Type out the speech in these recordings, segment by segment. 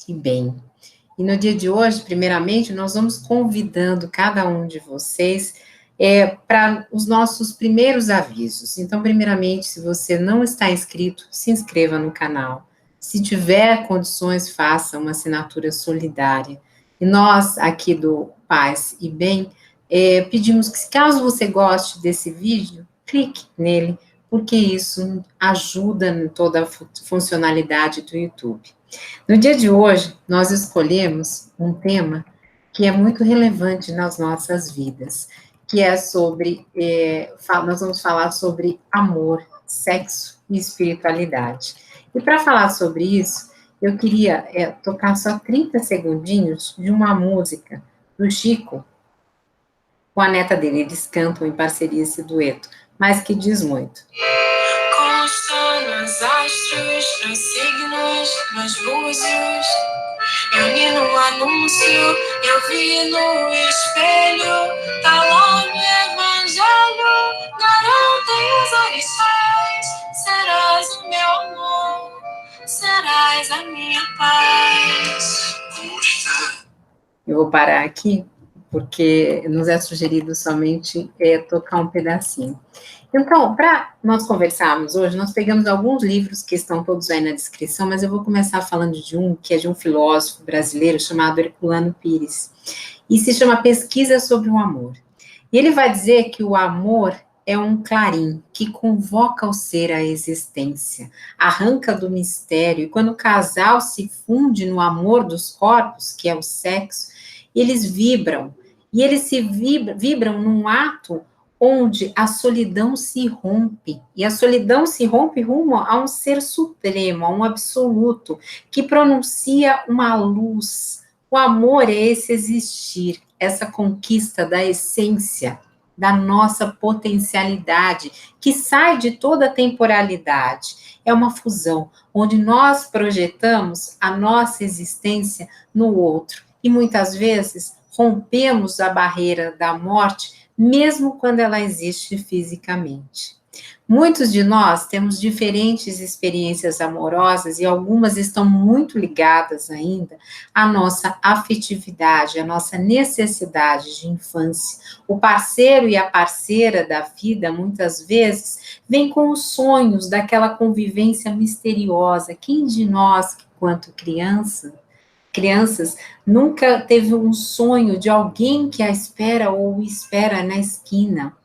e bem. E no dia de hoje, primeiramente, nós vamos convidando cada um de vocês para os nossos primeiros avisos. Então, primeiramente, se você não está inscrito, se inscreva no canal. Se tiver condições, faça uma assinatura solidária. E nós, aqui do Paz e Bem, pedimos que, caso você goste desse vídeo, clique nele, porque isso ajuda em toda a funcionalidade do YouTube. No dia de hoje, nós escolhemos um tema que é muito relevante nas nossas vidas, que é sobre, nós vamos falar sobre amor, sexo e espiritualidade. E para falar sobre isso, eu queria tocar só 30 segundinhos de uma música do Chico com a neta dele. Eles cantam em parceria esse dueto, mas que diz muito. Consta nos astros, nos signos, nos búzios. Eu li no anúncio, eu vi no espelho, tá lá no evangelho, garantem os orixás. Serás o meu amor, serás a minha paz. Eu vou parar aqui, porque nos é sugerido somente tocar um pedacinho. Então, para nós conversarmos hoje, nós pegamos alguns livros que estão todos aí na descrição, mas eu vou começar falando de um, que é de um filósofo brasileiro chamado Herculano Pires, e se chama Pesquisa sobre o Amor. E ele vai dizer que o amor é um clarim que convoca o ser à existência, arranca do mistério, e quando o casal se funde no amor dos corpos, que é o sexo, eles vibram, e eles se vibram num ato onde a solidão se rompe, e a solidão se rompe rumo a um ser supremo, a um absoluto, que pronuncia uma luz. O amor é esse existir, essa conquista da essência, da nossa potencialidade, que sai de toda a temporalidade. É uma fusão, onde nós projetamos a nossa existência no outro, e muitas vezes rompemos a barreira da morte, mesmo quando ela existe fisicamente. Muitos de nós temos diferentes experiências amorosas e algumas estão muito ligadas ainda à nossa afetividade, à nossa necessidade de infância. O parceiro e a parceira da vida, muitas vezes, vem com os sonhos daquela convivência misteriosa. Quem de nós, quanto crianças, nunca teve um sonho de alguém que a espera ou espera na esquina?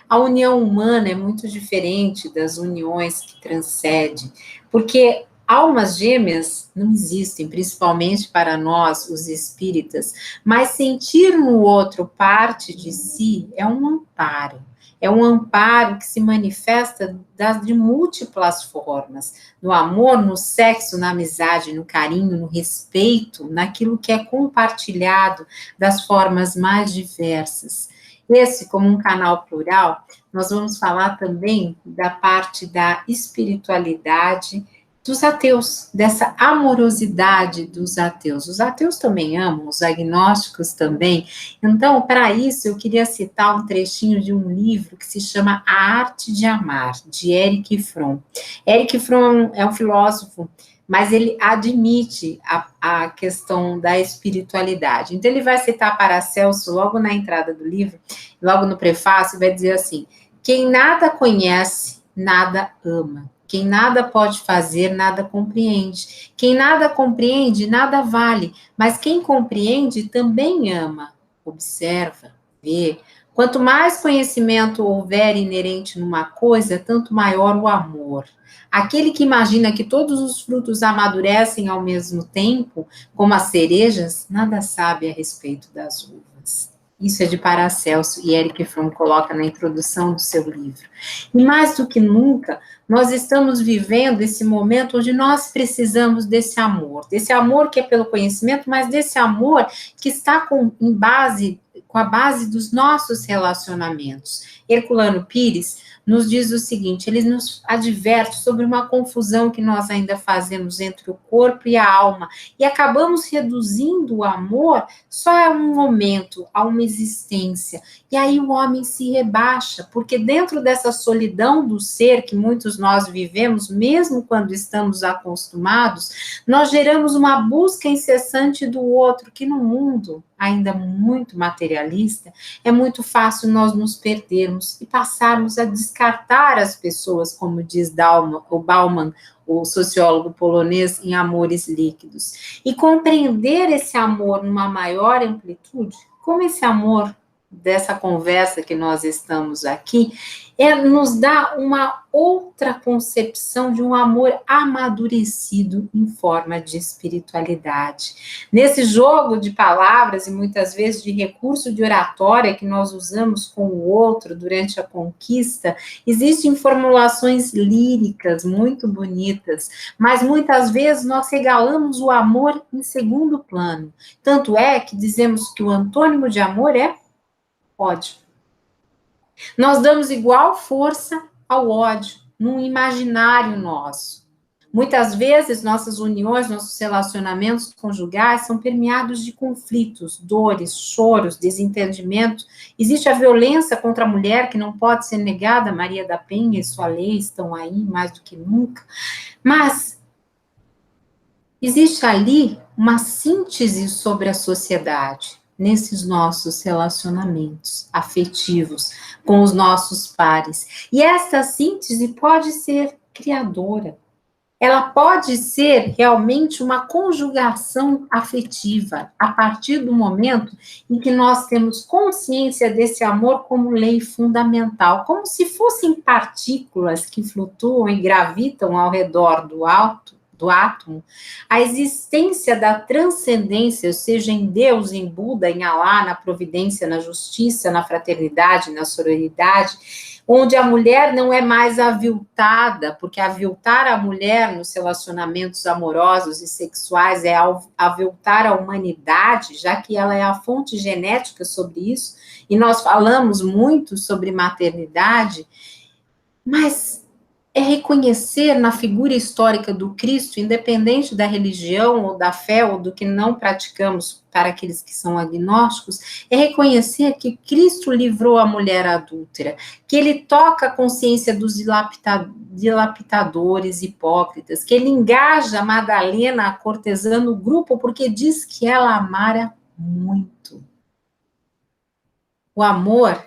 A união humana é muito diferente das uniões que transcendem, porque almas gêmeas não existem, principalmente para nós, os espíritas, mas sentir no outro parte de si é um amparo. É um amparo que se manifesta de múltiplas formas, no amor, no sexo, na amizade, no carinho, no respeito, naquilo que é compartilhado das formas mais diversas. Esse, como um canal plural, nós vamos falar também da parte da espiritualidade dos ateus, dessa amorosidade dos ateus. Os ateus também amam, os agnósticos também. Então, para isso, eu queria citar um trechinho de um livro que se chama A Arte de Amar, de Erich Fromm. Erich Fromm é um filósofo, mas ele admite a questão da espiritualidade. Então, ele vai citar Paracelso logo na entrada do livro, logo no prefácio, vai dizer assim: quem nada conhece, nada ama. Quem nada pode fazer, nada compreende. Quem nada compreende, nada vale. Mas quem compreende, também ama. Observa, vê. Quanto mais conhecimento houver inerente numa coisa, tanto maior o amor. Aquele que imagina que todos os frutos amadurecem ao mesmo tempo, como as cerejas, nada sabe a respeito das uvas. Isso é de Paracelso, e Erich Fromm coloca na introdução do seu livro. E mais do que nunca, nós estamos vivendo esse momento onde nós precisamos desse amor que é pelo conhecimento, mas desse amor que está com a base dos nossos relacionamentos. Herculano Pires nos diz o seguinte, ele nos adverte sobre uma confusão que nós ainda fazemos entre o corpo e a alma, e acabamos reduzindo o amor só a um momento, a uma existência, e aí o homem se rebaixa, porque dentro dessa essa solidão do ser que muitos nós vivemos, mesmo quando estamos acostumados, nós geramos uma busca incessante do outro, que no mundo ainda muito materialista, é muito fácil nós nos perdermos e passarmos a descartar as pessoas, como diz o Bauman, o sociólogo polonês, em Amores Líquidos. E compreender esse amor numa maior amplitude, como esse amor dessa conversa que nós estamos aqui, nos dá uma outra concepção de um amor amadurecido em forma de espiritualidade. Nesse jogo de palavras e muitas vezes de recurso de oratória que nós usamos com o outro durante a conquista, existem formulações líricas muito bonitas, mas muitas vezes nós regalamos o amor em segundo plano. Tanto é que dizemos que o antônimo de amor é ódio. Nós damos igual força ao ódio, num imaginário nosso. Muitas vezes, nossas uniões, nossos relacionamentos conjugais são permeados de conflitos, dores, choros, desentendimento. Existe a violência contra a mulher, que não pode ser negada. Maria da Penha e sua lei estão aí mais do que nunca. Mas existe ali uma síntese sobre a sociedade, nesses nossos relacionamentos afetivos com os nossos pares. E essa síntese pode ser criadora. Ela pode ser realmente uma conjugação afetiva, a partir do momento em que nós temos consciência desse amor como lei fundamental, como se fossem partículas que flutuam e gravitam ao redor do átomo, a existência da transcendência, seja em Deus, em Buda, em Alá, na providência, na justiça, na fraternidade, na sororidade, onde a mulher não é mais aviltada, porque aviltar a mulher nos relacionamentos amorosos e sexuais é aviltar a humanidade, já que ela é a fonte genética sobre isso, e nós falamos muito sobre maternidade, mas é reconhecer na figura histórica do Cristo, independente da religião ou da fé ou do que não praticamos para aqueles que são agnósticos, é reconhecer que Cristo livrou a mulher adúltera, que ele toca a consciência dos dilapidadores hipócritas, que ele engaja Madalena, a cortesã, no grupo porque diz que ela amara muito. O amor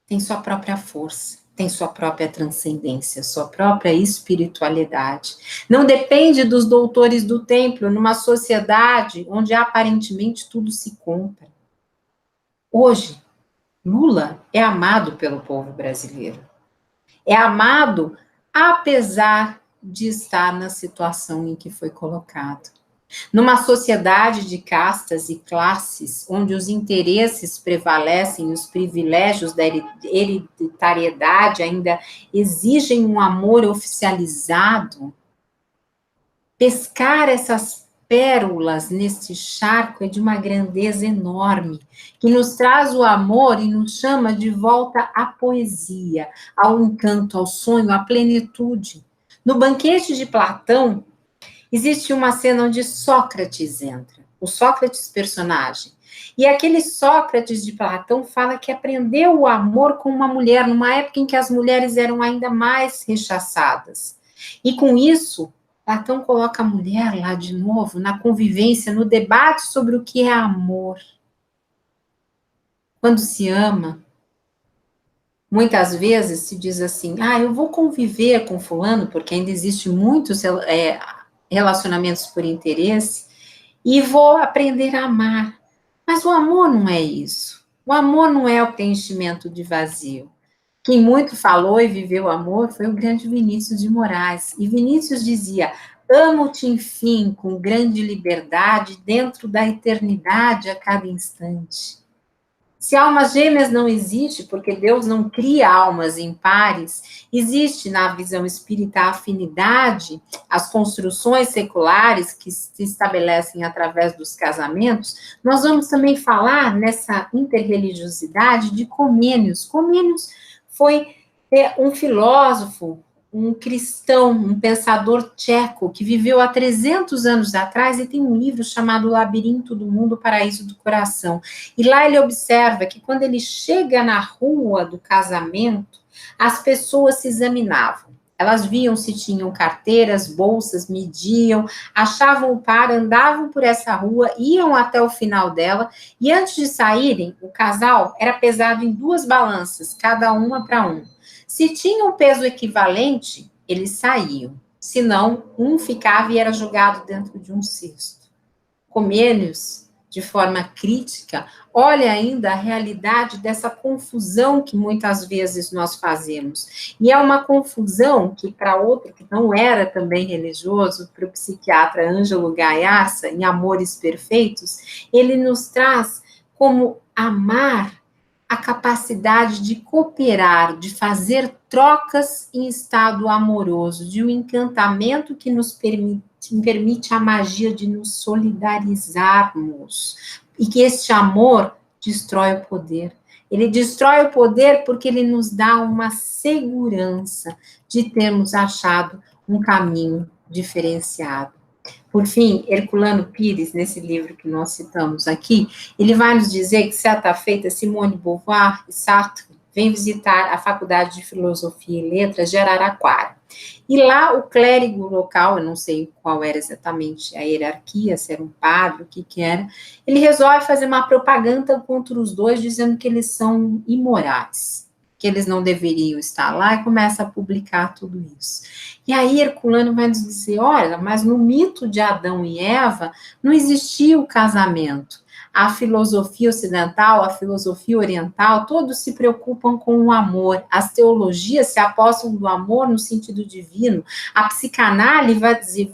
tem sua própria força, tem sua própria transcendência, sua própria espiritualidade. Não depende dos doutores do templo, numa sociedade onde aparentemente tudo se compra. Hoje, Lula é amado pelo povo brasileiro. É amado apesar de estar na situação em que foi colocado. Numa sociedade de castas e classes, onde os interesses prevalecem, os privilégios da hereditariedade ainda exigem um amor oficializado, pescar essas pérolas nesse charco é de uma grandeza enorme, que nos traz o amor e nos chama de volta à poesia, ao encanto, ao sonho, à plenitude. No banquete de Platão, existe uma cena onde Sócrates entra, o Sócrates personagem. E aquele Sócrates de Platão fala que aprendeu o amor com uma mulher, numa época em que as mulheres eram ainda mais rechaçadas. E com isso, Platão coloca a mulher lá de novo, na convivência, no debate sobre o que é amor. Quando se ama, muitas vezes se diz assim, eu vou conviver com fulano, porque ainda existe muitos relacionamentos por interesse, e vou aprender a amar. Mas o amor não é isso. O amor não é o preenchimento de vazio. Quem muito falou e viveu o amor foi o grande Vinícius de Moraes. E Vinícius dizia, amo-te, enfim, com grande liberdade, dentro da eternidade a cada instante. Se almas gêmeas não existe, porque Deus não cria almas impares, existe na visão espírita a afinidade, as construções seculares que se estabelecem através dos casamentos, nós vamos também falar nessa interreligiosidade de Comênios. Comênios foi um filósofo um cristão, um pensador tcheco, que viveu há 300 anos atrás e tem um livro chamado Labirinto do Mundo, Paraíso do Coração. E lá ele observa que quando ele chega na rua do casamento, as pessoas se examinavam. Elas viam se tinham carteiras, bolsas, mediam, achavam o par, andavam por essa rua, iam até o final dela, e antes de saírem, o casal era pesado em 2 balanças, cada uma para um. Se tinha um peso equivalente, eles saíam. Se não, um ficava e era jogado dentro de um cesto. Comênios, de forma crítica, olha ainda a realidade dessa confusão que muitas vezes nós fazemos. E é uma confusão que, para outro que não era também religioso, para o psiquiatra Ângelo Gaiassa, em Amores Perfeitos, ele nos traz como amar a capacidade de cooperar, de fazer trocas em estado amoroso, de um encantamento que nos permite a magia de nos solidarizarmos, e que este amor destrói o poder. Ele destrói o poder porque ele nos dá uma segurança de termos achado um caminho diferenciado. Por fim, Herculano Pires, nesse livro que nós citamos aqui, ele vai nos dizer que, certa feita, Simone de Beauvoir e Sartre vêm visitar a Faculdade de Filosofia e Letras de Araraquara. E lá o clérigo local, eu não sei qual era exatamente a hierarquia, se era um padre, o que era, ele resolve fazer uma propaganda contra os dois, dizendo que eles são imorais, que eles não deveriam estar lá, e começa a publicar tudo isso. E aí Herculano vai nos dizer, olha, mas no mito de Adão e Eva não existia o casamento. A filosofia ocidental, a filosofia oriental, todos se preocupam com o amor. As teologias se apostam do amor no sentido divino. A psicanálise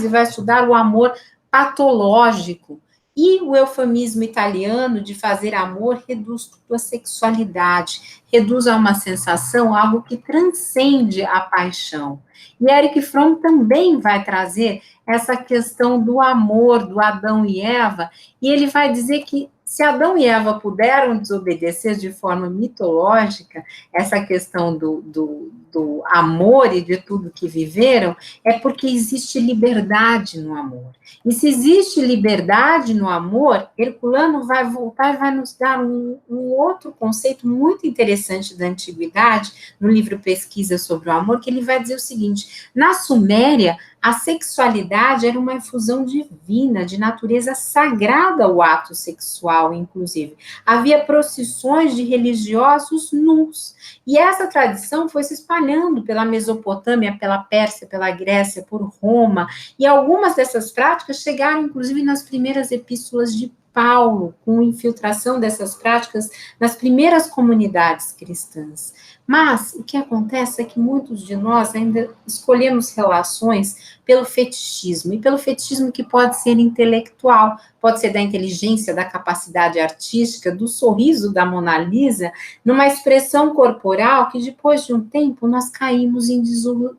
vai estudar o amor patológico. E o eufemismo italiano de fazer amor reduz tudo à sexualidade, reduz a uma sensação, algo que transcende a paixão. E Erich Fromm também vai trazer essa questão do amor, do Adão e Eva, e ele vai dizer que se Adão e Eva puderam desobedecer de forma mitológica, essa questão do amor e de tudo que viveram, é porque existe liberdade no amor. E se existe liberdade no amor, Herculano vai voltar e vai nos dar um outro conceito muito interessante da antiguidade, no livro Pesquisa sobre o Amor, que ele vai dizer o seguinte, na Suméria, a sexualidade era uma efusão divina, de natureza sagrada o ato sexual, inclusive. Havia procissões de religiosos nus. E essa tradição foi se espalhando pela Mesopotâmia, pela Pérsia, pela Grécia, por Roma. E algumas dessas práticas chegaram, inclusive, nas primeiras epístolas de Paulo, com infiltração dessas práticas nas primeiras comunidades cristãs. Mas o que acontece é que muitos de nós ainda escolhemos relações pelo fetichismo, e pelo fetichismo que pode ser intelectual, pode ser da inteligência, da capacidade artística, do sorriso da Mona Lisa, numa expressão corporal que depois de um tempo nós caímos em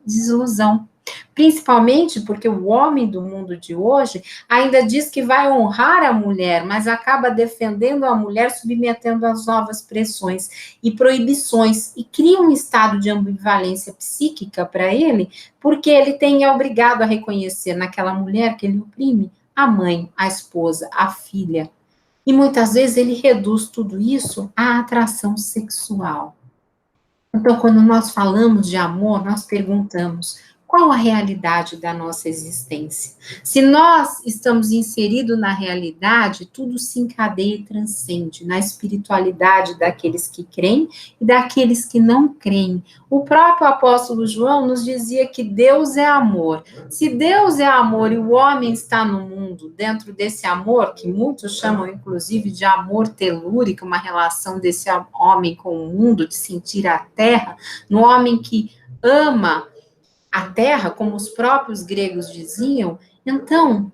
desilusão. Principalmente porque o homem do mundo de hoje ainda diz que vai honrar a mulher, mas acaba defendendo a mulher, submetendo às novas pressões e proibições, e cria um estado de ambivalência psíquica para ele, porque ele é obrigado a reconhecer naquela mulher que ele oprime a mãe, a esposa, a filha. E muitas vezes ele reduz tudo isso à atração sexual. Então, quando nós falamos de amor, nós perguntamos: qual a realidade da nossa existência? Se nós estamos inseridos na realidade, tudo se encadeia e transcende na espiritualidade daqueles que creem e daqueles que não creem. O próprio apóstolo João nos dizia que Deus é amor. Se Deus é amor e o homem está no mundo, dentro desse amor, que muitos chamam inclusive de amor telúrico, uma relação desse homem com o mundo, de sentir a terra, no homem que ama a terra, como os próprios gregos diziam, então,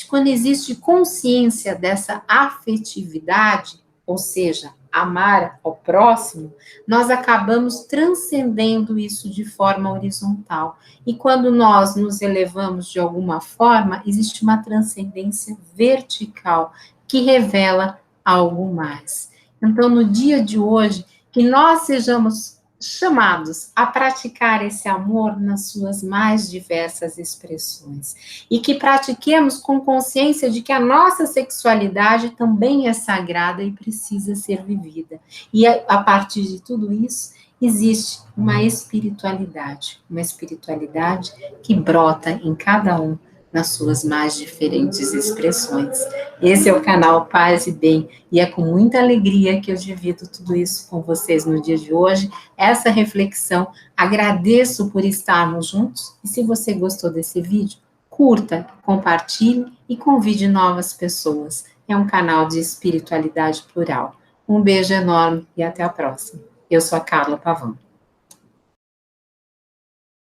quando existe consciência dessa afetividade, ou seja, amar ao próximo, nós acabamos transcendendo isso de forma horizontal. E quando nós nos elevamos de alguma forma, existe uma transcendência vertical que revela algo mais. Então, no dia de hoje, que nós sejamos chamados a praticar esse amor nas suas mais diversas expressões. E que pratiquemos com consciência de que a nossa sexualidade também é sagrada e precisa ser vivida. E a partir de tudo isso, existe uma espiritualidade que brota em cada um nas suas mais diferentes expressões. Esse é o canal Paz e Bem, e é com muita alegria que eu divido tudo isso com vocês no dia de hoje, essa reflexão. Agradeço por estarmos juntos, e se você gostou desse vídeo, curta, compartilhe e convide novas pessoas. É um canal de espiritualidade plural. Um beijo enorme e até a próxima. Eu sou a Carla Pavão.